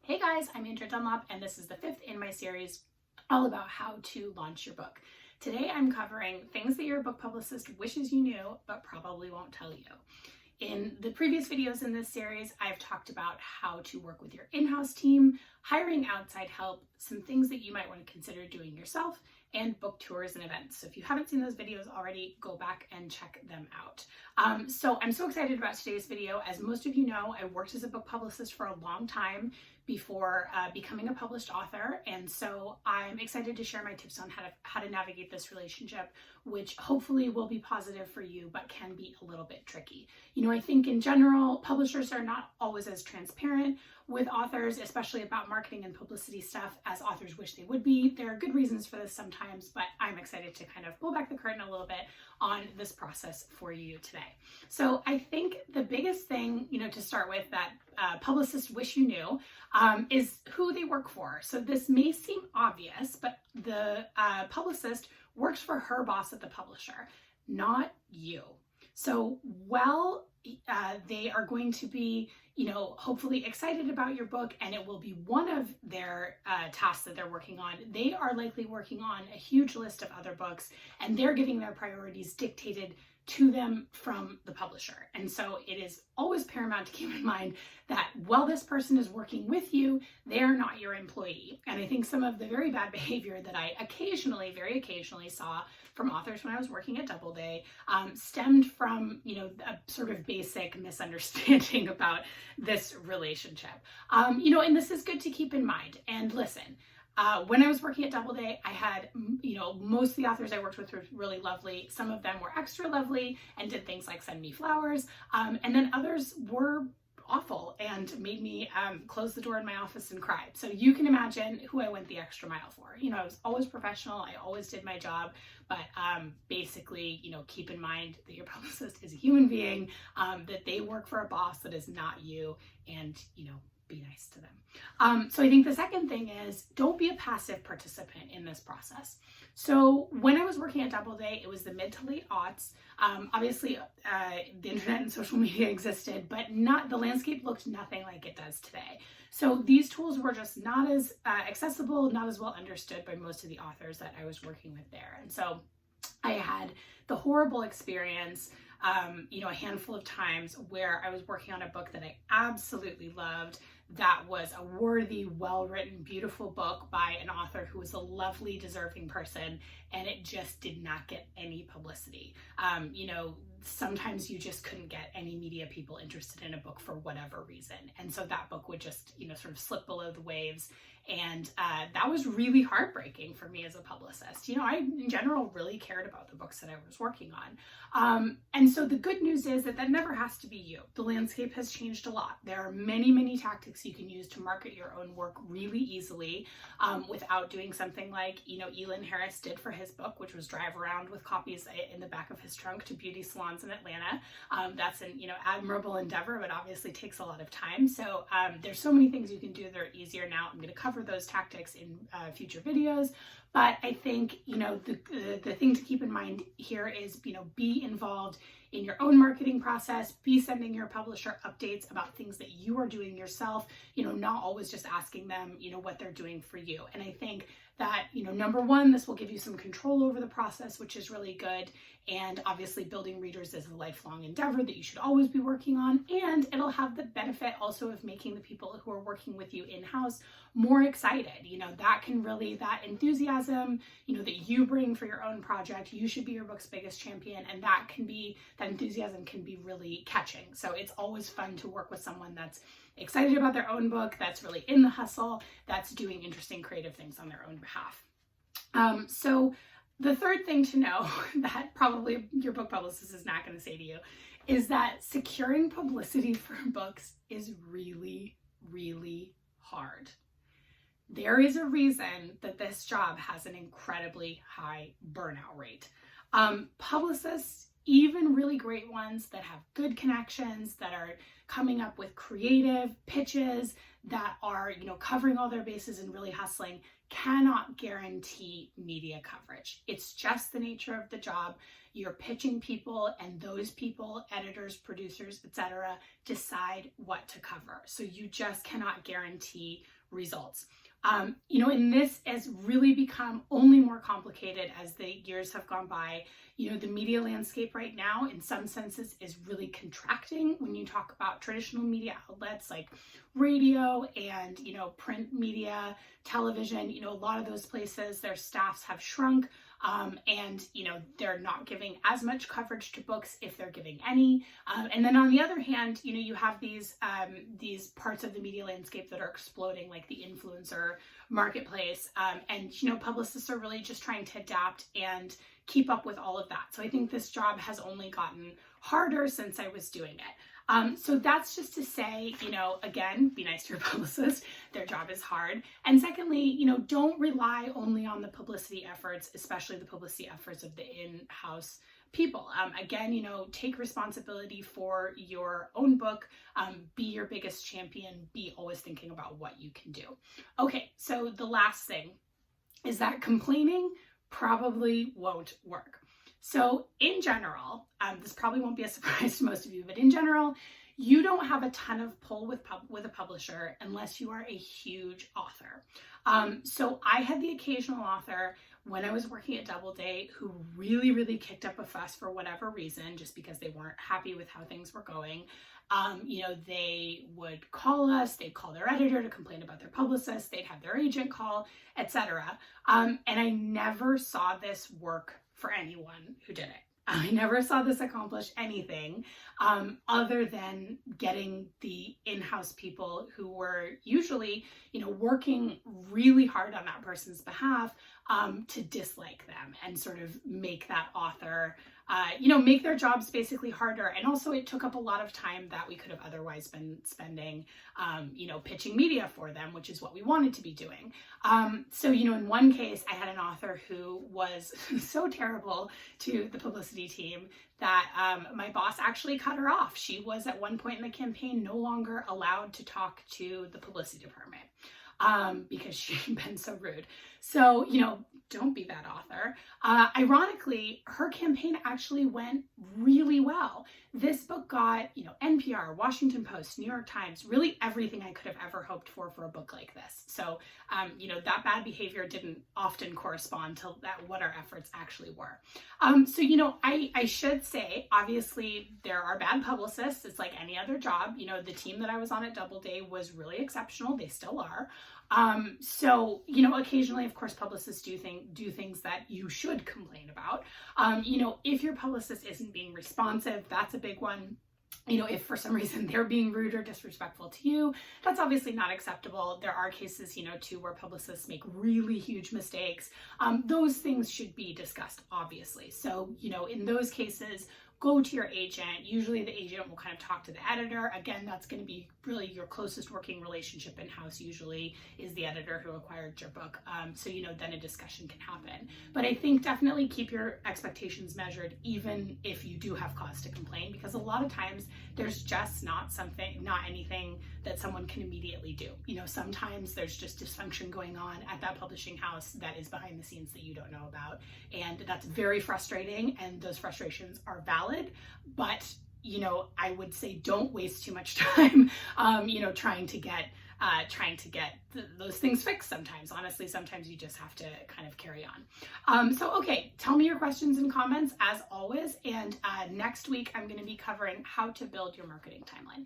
Hey guys, I'm Andrea Dunlop, and this is the fifth in my series all about how to launch your book. Today I'm covering things that your book publicist wishes you knew, but probably won't tell you. In the previous videos in this series, I've talked about how to work with your in-house team, hiring outside help, some things that you might want to consider doing yourself, and book tours and events. So if you haven't seen those videos already, go back and check them out. So I'm so excited about today's video. As most of you know, I worked as a book publicist for a long time before becoming a published author. And so I'm excited to share my tips on how to navigate this relationship, which hopefully will be positive for you, but can be a little bit tricky. You know, I think in general, publishers are not always as transparent with authors, especially about marketing and publicity stuff, as authors wish they would be. There are good reasons for this sometimes, but I'm excited to kind of pull back the curtain a little bit on this process for you today. So I think the biggest thing, to start with that publicists wish you knew is who they work for. So this may seem obvious, but the publicist works for her boss at the publisher, not you. So while they are going to be, hopefully excited about your book, and it will be one of their tasks that they're working on, they are likely working on a huge list of other books, and they're getting their priorities dictated to them from the publisher. And so it is always paramount to keep in mind that while this person is working with you, they are not your employee. And I think some of the very bad behavior that I very occasionally saw from authors when I was working at Doubleday stemmed from, a sort of basic misunderstanding about this relationship. And this is good to keep in mind. And listen, when I was working at Doubleday, I had, most of the authors I worked with were really lovely. Some of them were extra lovely and did things like send me flowers. And then others were awful and made me close the door in my office and cry. So you can imagine who I went the extra mile for. I was always professional. I always did my job. But basically, keep in mind that your publicist is a human being, that they work for a boss that is not you, and, be nice to them. So I think the second thing is, don't be a passive participant in this process. So when I was working at Doubleday, it was the mid to late aughts. Obviously, the internet and social media existed, but the landscape looked nothing like it does today. So these tools were just not as accessible, not as well understood by most of the authors that I was working with there. And so I had the horrible experience a handful of times where I was working on a book that I absolutely loved, that was a worthy, well-written, beautiful book by an author who was a lovely, deserving person, and it just did not get any publicity. Sometimes you just couldn't get any media people interested in a book for whatever reason. And so that book would just, sort of slip below the waves. And that was really heartbreaking for me as a publicist. I, in general, really cared about the books that I was working on. And so the good news is that never has to be you. The landscape has changed a lot. There are many, many tactics you can use to market your own work really easily without doing something like, Elin Harris did for his book, which was drive around with copies in the back of his trunk to beauty salons in Atlanta. That's an, admirable endeavor, but obviously takes a lot of time. So there's so many things you can do that are easier now. I'm going to cover those tactics in future videos. But I think, the thing to keep in mind here is, be involved in your own marketing process, be sending your publisher updates about things that you are doing yourself, not always just asking them, what they're doing for you. And I think that, number one, this will give you some control over the process, which is really good. And obviously building readers is a lifelong endeavor that you should always be working on. And it'll have the benefit also of making the people who are working with you in-house more excited. That enthusiasm, that you bring for your own project, you should be your book's biggest champion. And that enthusiasm can be really catching. So it's always fun to work with someone that's excited about their own book, that's really in the hustle, that's doing interesting creative things on their own behalf. So the third thing to know that probably your book publicist is not going to say to you is that securing publicity for books is really, really hard. There is a reason that this job has an incredibly high burnout rate. Publicists, even really great ones that have good connections, that are coming up with creative pitches, that are, covering all their bases and really hustling, cannot guarantee media coverage. It's just the nature of the job. You're pitching people, and those people, editors, producers, etc., decide what to cover. So you just cannot guarantee results. And this has really become only more complicated as the years have gone by. The media landscape right now, in some senses, is really contracting when you talk about traditional media outlets like radio and, print media, television. A lot of those places, their staffs have shrunk. And they're not giving as much coverage to books, if they're giving any. And then on the other hand, you have these parts of the media landscape that are exploding, like the influencer marketplace. And publicists are really just trying to adapt and keep up with all of that. So I think this job has only gotten harder since I was doing it. So that's just to say, again, be nice to your publicist. Their job is hard. And secondly, don't rely only on the publicity efforts, especially the publicity efforts of the in-house people. Again, take responsibility for your own book. Be your biggest champion. Be always thinking about what you can do. Okay, so the last thing is that complaining probably won't work. So in general, this probably won't be a surprise to most of you, but in general, you don't have a ton of pull with a publisher unless you are a huge author. So I had the occasional author when I was working at Doubleday who really, really kicked up a fuss for whatever reason, just because they weren't happy with how things were going. They would call us, they'd call their editor to complain about their publicist, they'd have their agent call, etc. And I never saw this work for anyone who did it. I never saw this accomplish anything other than getting the in-house people who were usually, working really hard on that person's behalf to dislike them and sort of make that author, make their jobs basically harder. And also it took up a lot of time that we could have otherwise been spending, pitching media for them, which is what we wanted to be doing. So, in one case, I had an author who was so terrible to the publicity team that my boss actually cut her off. She was at one point in the campaign no longer allowed to talk to the publicity department because she'd been so rude. So, don't be that author. Ironically, her campaign actually went really well. This book got, NPR, Washington Post, New York Times, really everything I could have ever hoped for a book like this. So, that bad behavior didn't often correspond to what our efforts actually were. So, I should say, obviously, there are bad publicists. It's like any other job. The team that I was on at Doubleday was really exceptional. They still are. So, occasionally, of course, publicists do things that you should complain about. If your publicist isn't being responsive, that's a big one. If for some reason they're being rude or disrespectful to you, that's obviously not acceptable. There are cases, too, where publicists make really huge mistakes. Those things should be discussed, obviously. So, in those cases, go to your agent. Usually the agent will kind of talk to the editor. Again, that's going to be really your closest working relationship in-house, usually is the editor who acquired your book. So, then a discussion can happen. But I think definitely keep your expectations measured, even if you do have cause to complain, because a lot of times there's just not anything that someone can immediately do. Sometimes there's just dysfunction going on at that publishing house that is behind the scenes that you don't know about. And that's very frustrating, and those frustrations are valid, but I would say don't waste too much time, trying to get those things fixed sometimes. Honestly, sometimes you just have to kind of carry on. Okay, tell me your questions and comments as always. And next week, I'm going to be covering how to build your marketing timeline.